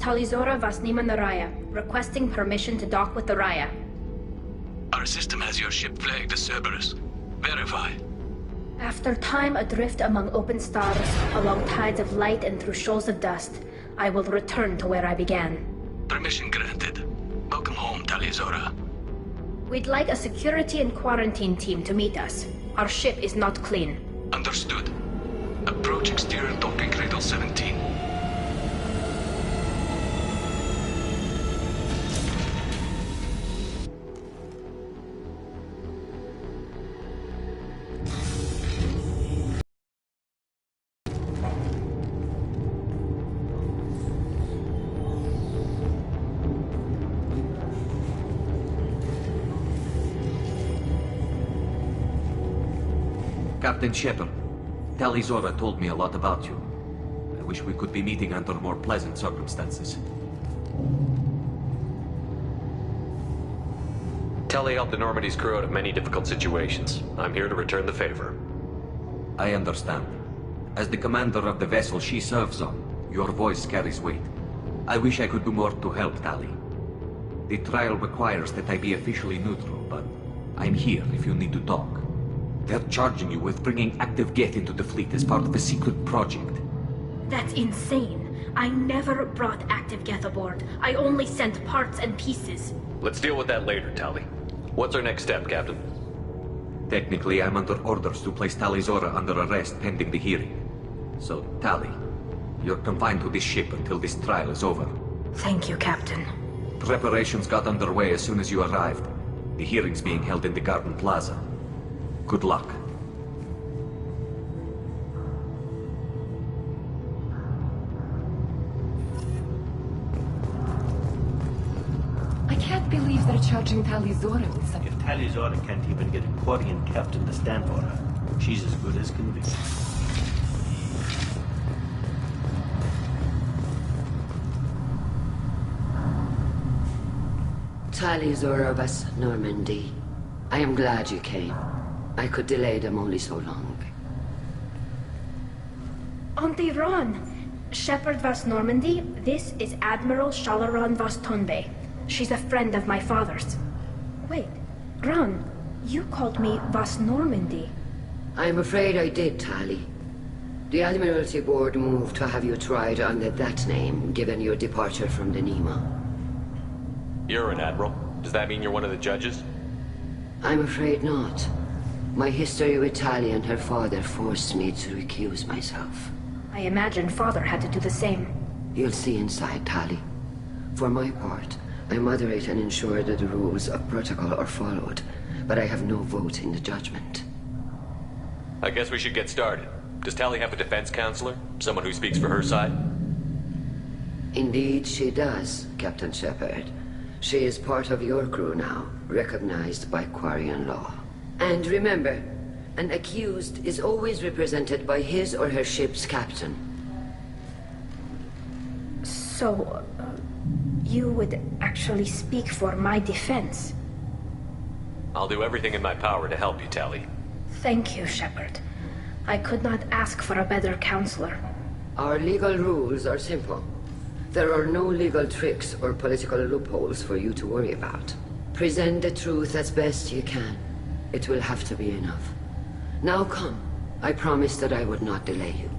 Talizora Vasnima Naraya, requesting permission to dock with the Raya. Our system has your ship flagged as Cerberus. Verify. After time adrift among open stars, along tides of light and through shoals of dust, I will return to where I began. Permission granted. Welcome home, Talizora. We'd like a security and quarantine team to meet us. Our ship is not clean. Understood. Approach exterior docking cradle 17. Captain Shepard, Talizora told me a lot about you. I wish we could be meeting under more pleasant circumstances. Tali helped the Normandy's crew out of many difficult situations. I'm here to return the favor. I understand. As the commander of the vessel she serves on, your voice carries weight. I wish I could do more to help, Tali. The trial requires that I be officially neutral, but I'm here if you need to talk. They're charging you with bringing active Geth into the fleet as part of a secret project. That's insane. I never brought active Geth aboard. I only sent parts and pieces. Let's deal with that later, Tali. What's our next step, Captain? Technically, I'm under orders to place Talizora under arrest pending the hearing. So, Tali, you're confined to this ship until this trial is over. Thank you, Captain. Preparations got underway as soon as you arrived. The hearing's being held in the Garden Plaza. Good luck. I can't believe they're charging Talizora with something. If Talizora can't even get a Quarian captain to stand for her, she's as good as convinced. Talizora vas Normandy. I am glad you came. I could delay them only so long. Auntie Ron! Shepard Vas Normandy, this is Admiral Shalaran Vas Tonbe. She's a friend of my father's. Wait, Ron, you called me Vas Normandy. I'm afraid I did, Tali. The Admiralty Board moved to have you tried under that name, given your departure from the Nima. You're an admiral. Does that mean you're one of the judges? I'm afraid not. My history with Tali and her father forced me to recuse myself. I imagine father had to do the same. You'll see inside, Tali. For my part, I moderate and ensure that the rules of protocol are followed, but I have no vote in the judgment. I guess we should get started. Does Tali have a defense counselor? Someone who speaks for her side? Indeed, she does, Captain Shepard. She is part of your crew now, recognized by Quarian law. And remember, an accused is always represented by his or her ship's captain. So, you would actually speak for my defense? I'll do everything in my power to help you, Tali. Thank you, Shepard. I could not ask for a better counselor. Our legal rules are simple. There are no legal tricks or political loopholes for you to worry about. Present the truth as best you can. It will have to be enough. Now come. I promised that I would not delay you.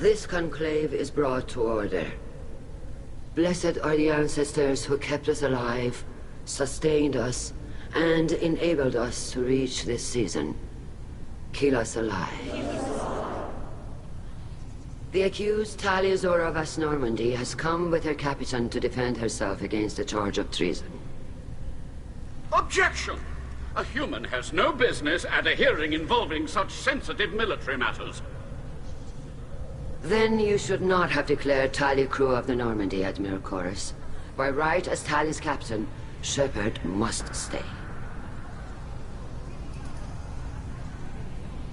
This conclave is brought to order. Blessed are the ancestors who kept us alive, sustained us, and enabled us to reach this season. Keep us alive. The accused Talizora Vas Normandy has come with her captain to defend herself against a charge of treason. Objection! A human has no business at a hearing involving such sensitive military matters. Then you should not have declared Tally crew of the Normandy, Admiral Chorus. By right as Tally's captain, Shepard must stay.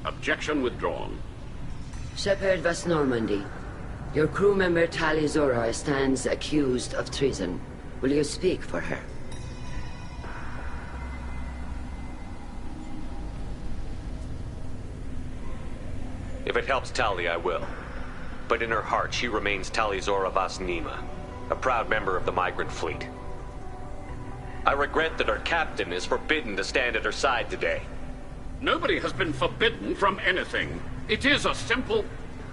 Objection withdrawn. Shepard was Normandy. Your crew member Tally Zora stands accused of treason. Will you speak for her? If it helps Tali, I will. But in her heart, she remains Tali Zora Vas Nima, a proud member of the migrant fleet. I regret that her captain is forbidden to stand at her side today. Nobody has been forbidden from anything. It is a simple...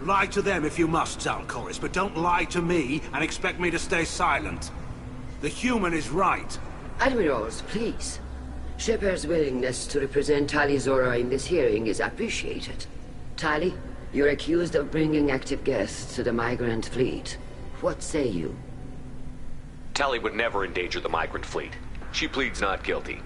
Lie to them if you must, Zalcoris, but don't lie to me and expect me to stay silent. The human is right. Admirals, please. Shepard's willingness to represent Tally Zora in this hearing is appreciated. Tally, you're accused of bringing active guests to the migrant fleet. What say you? Tali would never endanger the migrant fleet. She pleads not guilty.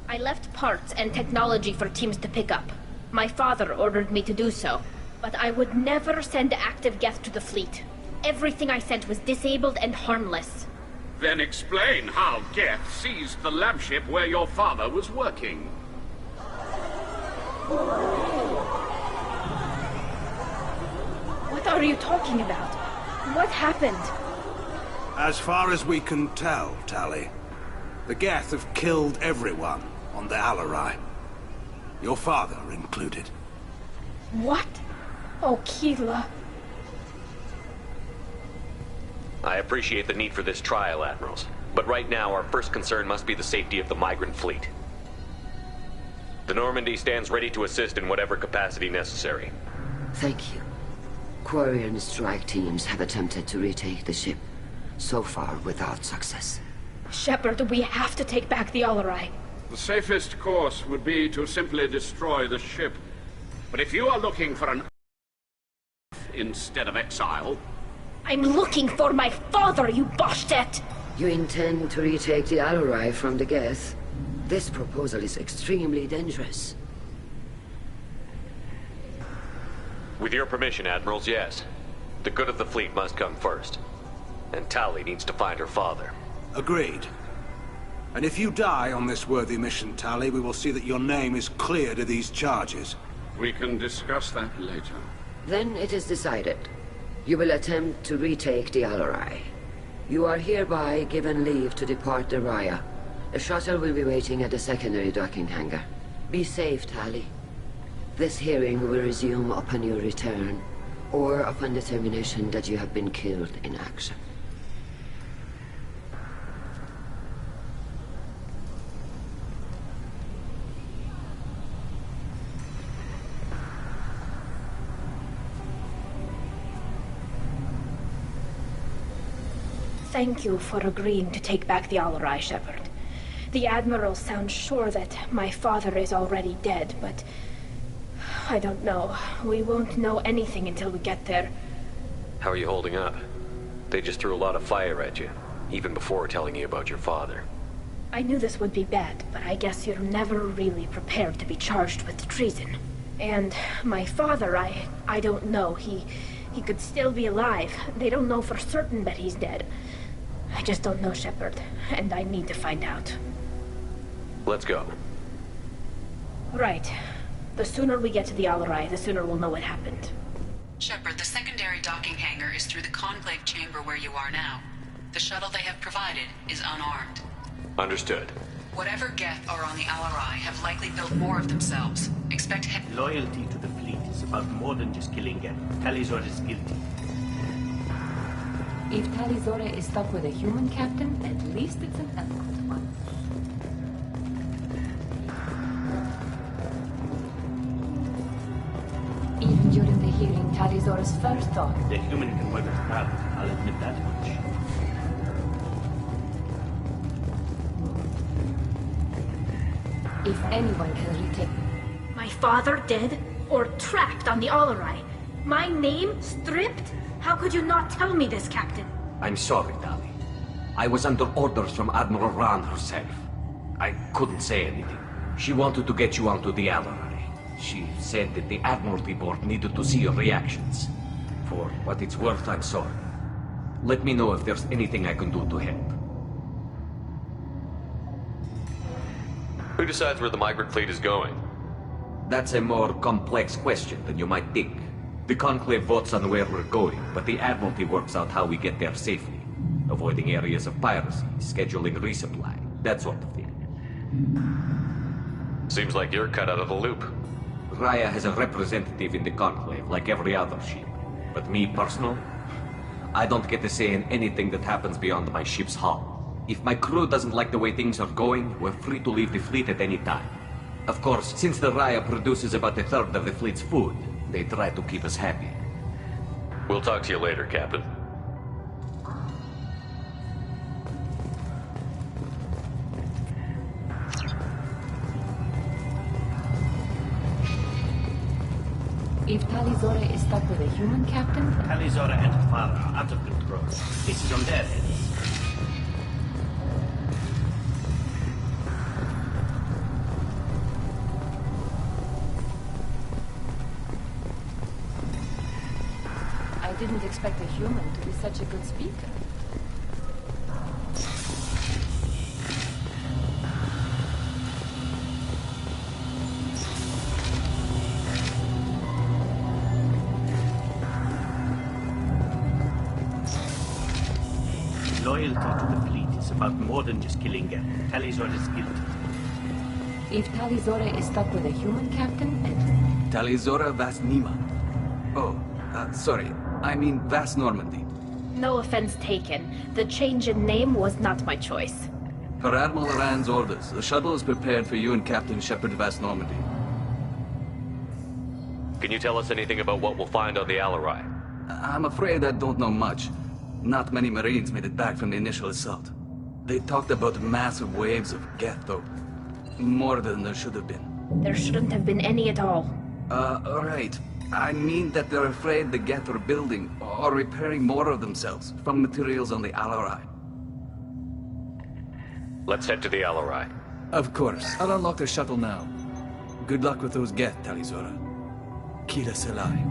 I left parts and technology for teams to pick up. My father ordered me to do so. But I would never send active guests to the fleet. Everything I sent was disabled and harmless. Then explain how Geth seized the lab ship where your father was working. What are you talking about? What happened? As far as we can tell, Tally, the Geth have killed everyone on the Alarai. Your father included. What? Oh, Keela. I appreciate the need for this trial, Admirals. But right now, our first concern must be the safety of the migrant fleet. The Normandy stands ready to assist in whatever capacity necessary. Thank you. Quarry and strike teams have attempted to retake the ship, so far without success. Shepard, we have to take back the Alarai. The safest course would be to simply destroy the ship. But if you are looking for an instead of exile... I'm looking for my father, you Boshtet! You intend to retake the Alarai from the Geth? This proposal is extremely dangerous. With your permission, Admirals, yes. The good of the fleet must come first. And Tali needs to find her father. Agreed. And if you die on this worthy mission, Tally, we will see that your name is cleared of these charges. We can discuss that later. Then it is decided. You will attempt to retake the Alarai. You are hereby given leave to depart the Raya. A shuttle will be waiting at the secondary docking hangar. Be safe, Tally. This hearing will resume upon your return, or upon determination that you have been killed in action. Thank you for agreeing to take back the Alarai, Shepard. The Admiral sounds sure that my father is already dead, but... I don't know. We won't know anything until we get there. How are you holding up? They just threw a lot of fire at you, even before telling you about your father. I knew this would be bad, but I guess you're never really prepared to be charged with treason. And my father, I don't know. He could still be alive. They don't know for certain that he's dead. I just don't know, Shepard, and I need to find out. Let's go. Right. The sooner we get to the Alarai, the sooner we'll know what happened. Shepard, the secondary docking hangar is through the conclave chamber where you are now. The shuttle they have provided is unarmed. Understood. Whatever Geth are on the Alarai have likely built more of themselves. Expect Loyalty to the fleet is about more than just killing Geth. Tally Zora is guilty. If Tally Zora is stuck with a human captain, at least it's an eloquent one. Even during the hearing, Tally Zora's first thought... The human can work as proud, I'll admit that much. If anyone can retake... My father dead? Or trapped on the Alarai? My name stripped? How could you not tell me this, Captain? I'm sorry, Tali. I was under orders from Admiral Ran herself. I couldn't say anything. She wanted to get you onto the Alarai. She said that the Admiralty Board needed to see your reactions. For what it's worth, I'm sorry. Let me know if there's anything I can do to help. Who decides where the migrant fleet is going? That's a more complex question than you might think. The Conclave votes on where we're going, but the Admiralty works out how we get there safely. Avoiding areas of piracy, scheduling resupply, that sort of thing. Seems like you're cut out of the loop. Raya has a representative in the Conclave, like every other ship. But me, personal, I don't get to say in anything that happens beyond my ship's hull. If my crew doesn't like the way things are going, we're free to leave the fleet at any time. Of course, since the Raya produces about a third of the fleet's food, they try to keep us happy. We'll talk to you later, Captain. If Talizora is stuck with a human captain... Talizora and her father are out of control. This is on their heads. I didn't expect a human to be such a good speaker. Loyalty to the fleet is about more than just killing them. Talizora is guilty. If Talizora is stuck with a human captain, Talizora Vas Nima. Oh, sorry. I mean Vas Normandy. No offense taken. The change in name was not my choice. Per Admiral Rand's orders, the shuttle is prepared for you and Captain Shepard Vas Normandy. Can you tell us anything about what we'll find on the Alarai? I'm afraid I don't know much. Not many Marines made it back from the initial assault. They talked about massive waves of Geth, though. More than there should have been. There shouldn't have been any at all. Alright. I mean that they're afraid the Geth are building or repairing more of themselves from materials on the Alarai. Let's head to the Alarai. Of course. I'll unlock the shuttle now. Good luck with those Geth, Talizora. Kira Selai.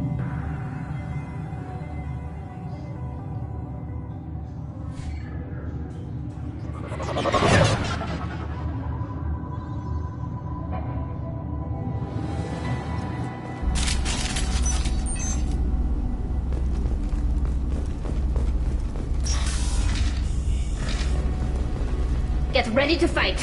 Get ready to fight.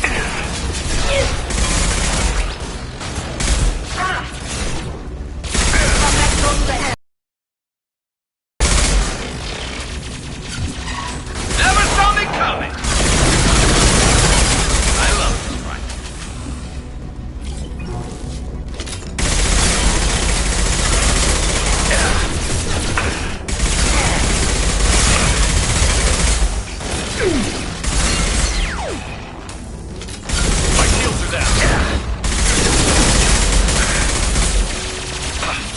Never saw me coming! I love this fight. My shields are down.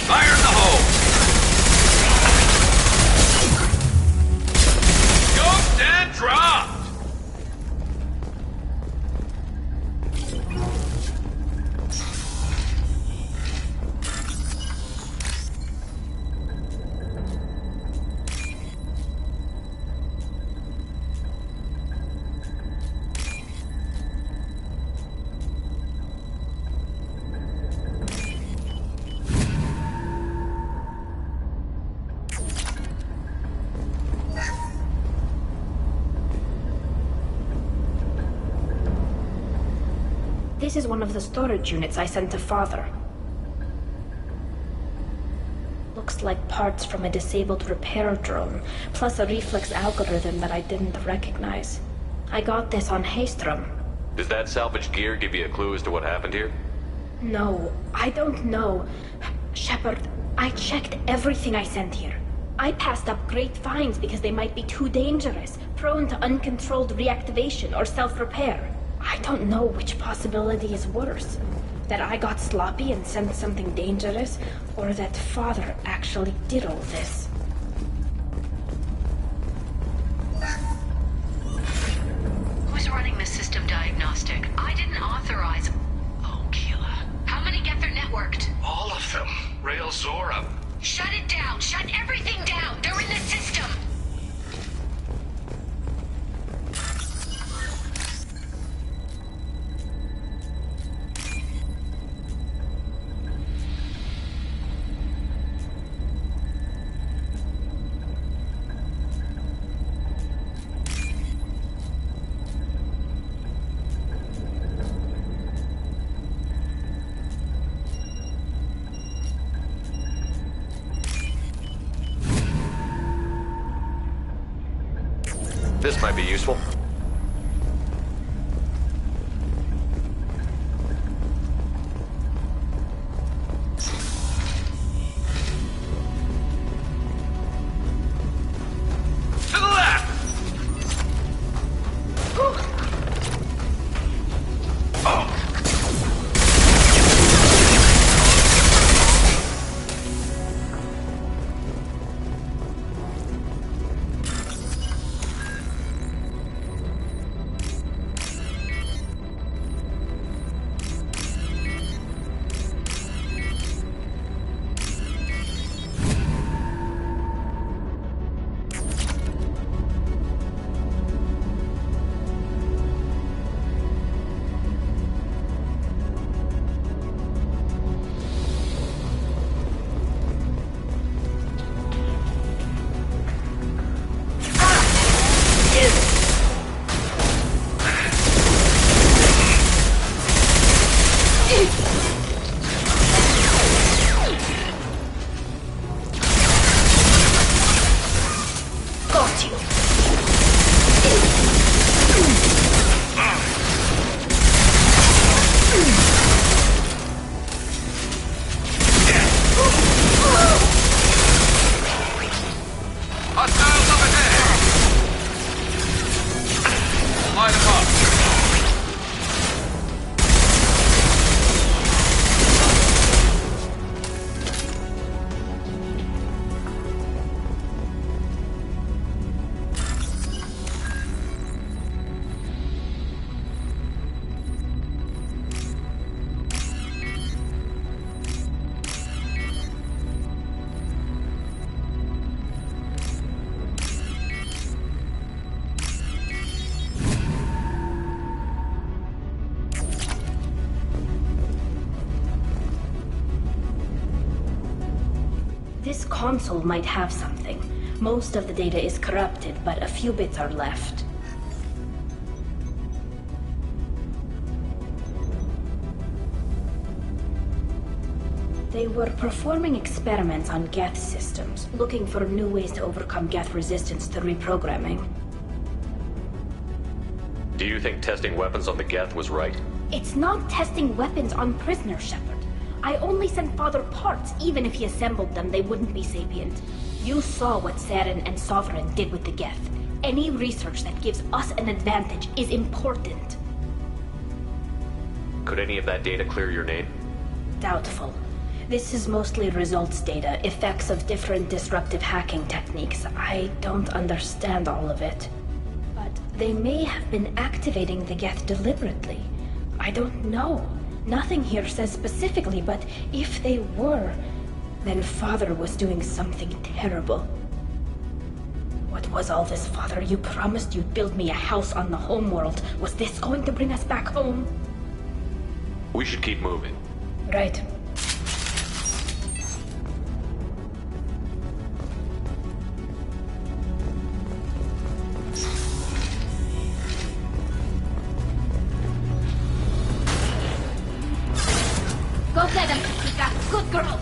Fire in the hole! Scoped and dropped! This is one of the storage units I sent to Father. Looks like parts from a disabled repair drone, plus a reflex algorithm that I didn't recognize. I got this on Haystrom. Does that salvage gear give you a clue as to what happened here? No, I don't know. Shepard, I checked everything I sent here. I passed up great finds because they might be too dangerous, prone to uncontrolled reactivation or self-repair. I don't know which possibility is worse. That I got sloppy and sent something dangerous, or that Father actually did all this. Who's running the system diagnostic? I didn't authorize... Oh, Geth are networked. All of them. Rail Zora. Shut it down! Shut everything down! They're in the system! This might be useful. To the left! This console might have something. Most of the data is corrupted, but a few bits are left. They were performing experiments on Geth systems, looking for new ways to overcome Geth resistance to reprogramming. Do you think testing weapons on the Geth was right? It's not testing weapons on prisoners, Shepard. I only sent Father parts. Even if he assembled them, they wouldn't be sapient. You saw what Saren and Sovereign did with the Geth. Any research that gives us an advantage is important. Could any of that data clear your name? Doubtful. This is mostly results data, effects of different disruptive hacking techniques. I don't understand all of it. But they may have been activating the Geth deliberately. I don't know. Nothing here says specifically, but if they were, then Father was doing something terrible. What was all this, Father? You promised you'd build me a house on the homeworld. Was this going to bring us back home? We should keep moving. Right. Go get him, Kika. Good girl.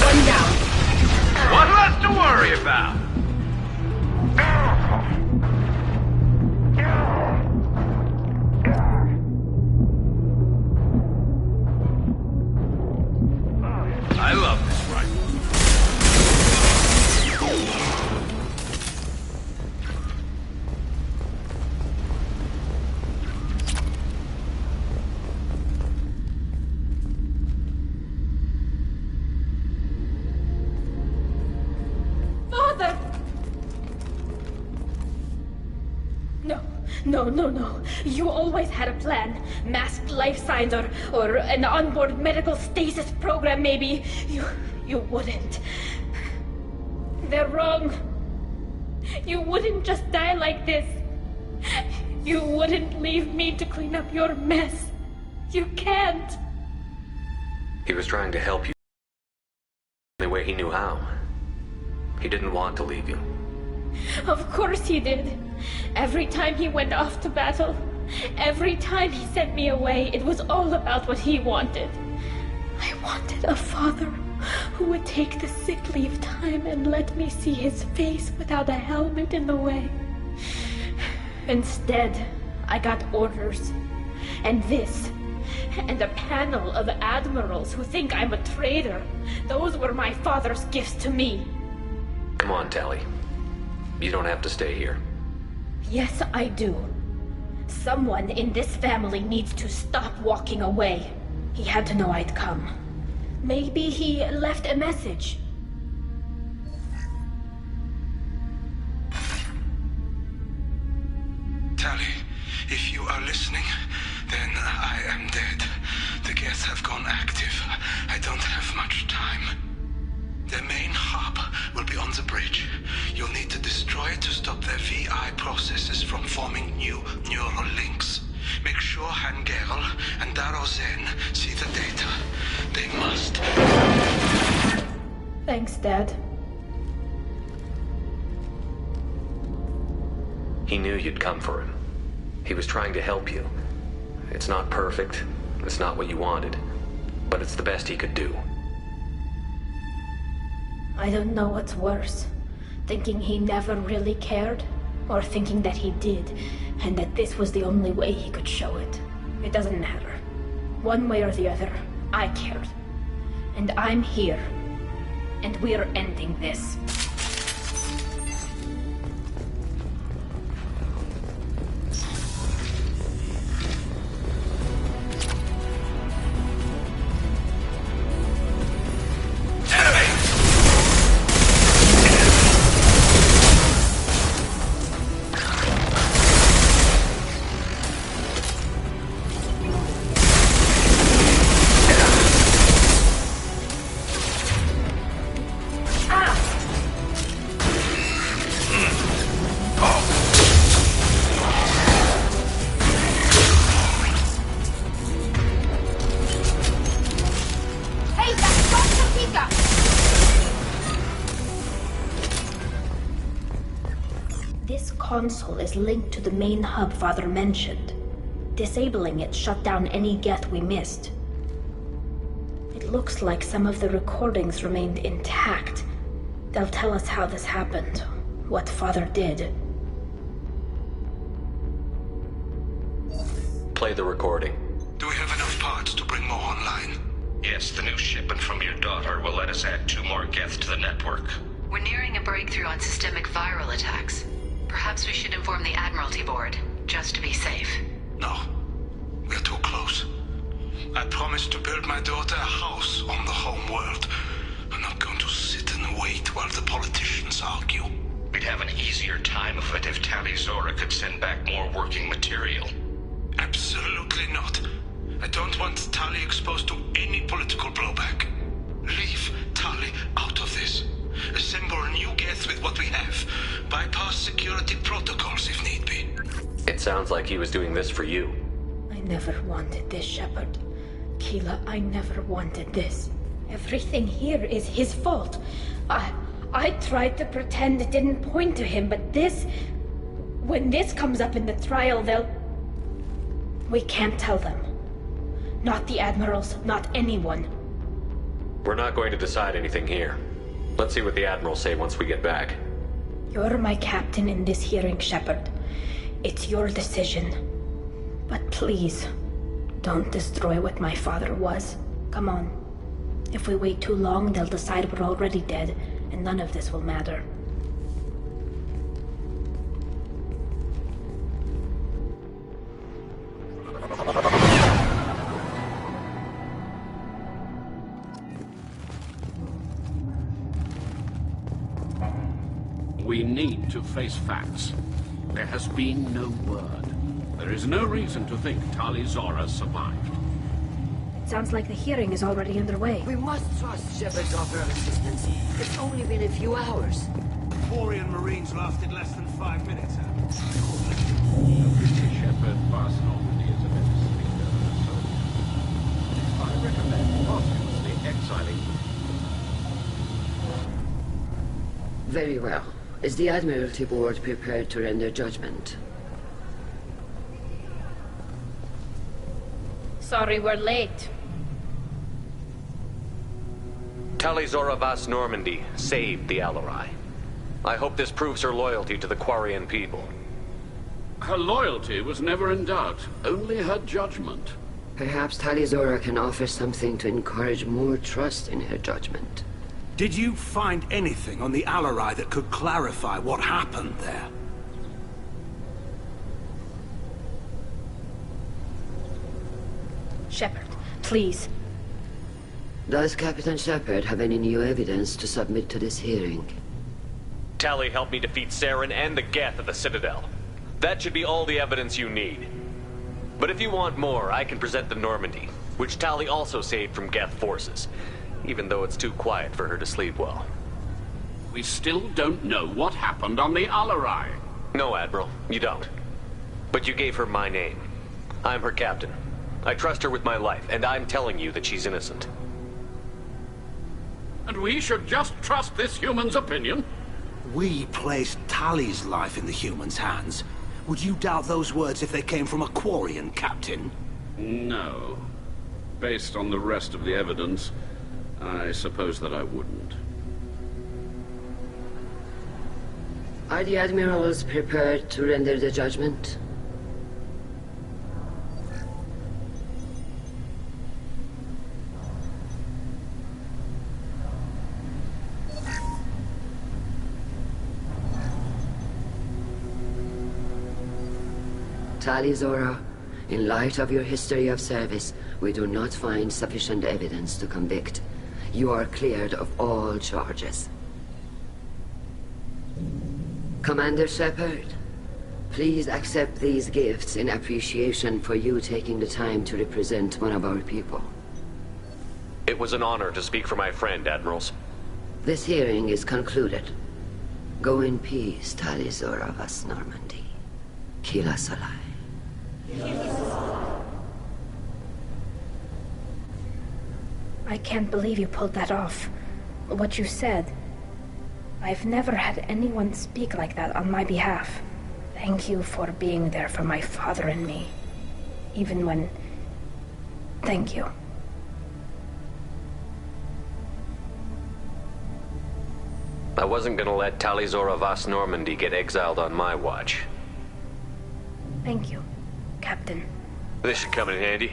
One down. No, no, no. You always had a plan. Masked life signs or an onboard medical stasis program, maybe. You wouldn't. They're wrong. You wouldn't just die like this. You wouldn't leave me to clean up your mess. You can't. He was trying to help you the way he knew how. He didn't want to leave you. Of course he did. Every time he went off to battle, every time he sent me away, it was all about what he wanted. I wanted a father who would take the sick leave time and let me see his face without a helmet in the way. Instead, I got orders. And this. And a panel of admirals who think I'm a traitor. Those were my father's gifts to me. Come on, Tali. You don't have to stay here. Yes, I do. Someone in this family needs to stop walking away. He had to know I'd come. Maybe he left a message. Tali, if you are listening, then I am dead. The Geth have gone active. I don't have much time. Their main hub will be on the bridge. You'll need to destroy it to stop their VI processes from forming new neural links. Make sure Hangerl and Darozen see the data. They must. Thanks, Dad. He knew you'd come for him. He was trying to help you. It's not perfect. It's not what you wanted. But it's the best he could do. I don't know what's worse. Thinking he never really cared, or thinking that he did, and that this was the only way he could show it. It doesn't matter. One way or the other, I cared. And I'm here. And we're ending this. This console is linked to the main hub Father mentioned. Disabling it shut down any Geth we missed. It looks like some of the recordings remained intact. They'll tell us how this happened, what Father did. Play the recording. Do we have enough parts to bring more online? Yes, the new shipment from your daughter will let us add 2 more Geth to the network. We're nearing a breakthrough on systemic viral attacks. Perhaps we should inform the Admiralty Board, just to be safe. No. We're too close. I promised to build my daughter a house on the home world. I'm not going to sit and wait while the politicians argue. We'd have an easier time of it if Tali Zora could send back more working material. Absolutely not. I don't want Tali exposed to any political blowback. Leave Tali out of this. Assemble a new Geth with what we have. Bypass security protocols if need be. It sounds like he was doing this for you. I never wanted this, Shepard. Keela, I never wanted this. Everything here is his fault. I tried to pretend it didn't point to him, but this... When this comes up in the trial, they'll... We can't tell them. Not the Admirals, not anyone. We're not going to decide anything here. Let's see what the Admirals say once we get back. You're my captain in this hearing, Shepard. It's your decision. But please, don't destroy what my father was. Come on. If we wait too long, they'll decide we're already dead, and none of this will matter. We need to face facts. There has been no word. There is no reason to think Tali Zora survived. It sounds like the hearing is already underway. We must trust Shepard's offer of assistance. It's only been a few hours. Quarian Marines lasted less than 5 minutes. Shepard Vast Normandy is a better speaker, so I recommend posthumously exiling. Very well. Is the Admiralty Board prepared to render judgment? Sorry we're late. Tali Zora Vast Normandy saved the Alarai. I hope this proves her loyalty to the Quarian people. Her loyalty was never in doubt, only her judgment. Perhaps Tali Zora can offer something to encourage more trust in her judgment. Did you find anything on the Alarai that could clarify what happened there? Shepard, please. Does Captain Shepard have any new evidence to submit to this hearing? Tali helped me defeat Saren and the Geth at the Citadel. That should be all the evidence you need. But if you want more, I can present the Normandy, which Tali also saved from Geth forces, even though it's too quiet for her to sleep well. We still don't know what happened on the Alarai. No, Admiral, you don't. But you gave her my name. I'm her captain. I trust her with my life, and I'm telling you that she's innocent. And we should just trust this human's opinion? We placed Tali's life in the human's hands. Would you doubt those words if they came from a Quarian captain? No. Based on the rest of the evidence, I suppose that I wouldn't. Are the admirals prepared to render the judgment? Tali Zora, in light of your history of service, we do not find sufficient evidence to convict. You are cleared of all charges. Commander Shepard, please accept these gifts in appreciation for you taking the time to represent one of our people. It was an honor to speak for my friend, Admirals. This hearing is concluded. Go in peace, Tali Zora Vast Normandy. Kila Salai. I can't believe you pulled that off. What you said. I've never had anyone speak like that on my behalf. Thank you for being there for my father and me. Even when... Thank you. I wasn't gonna let Tali Zora Vast Normandy get exiled on my watch. Thank you, Captain. This should come in handy.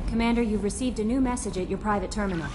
Commander, you've received a new message at your private terminal.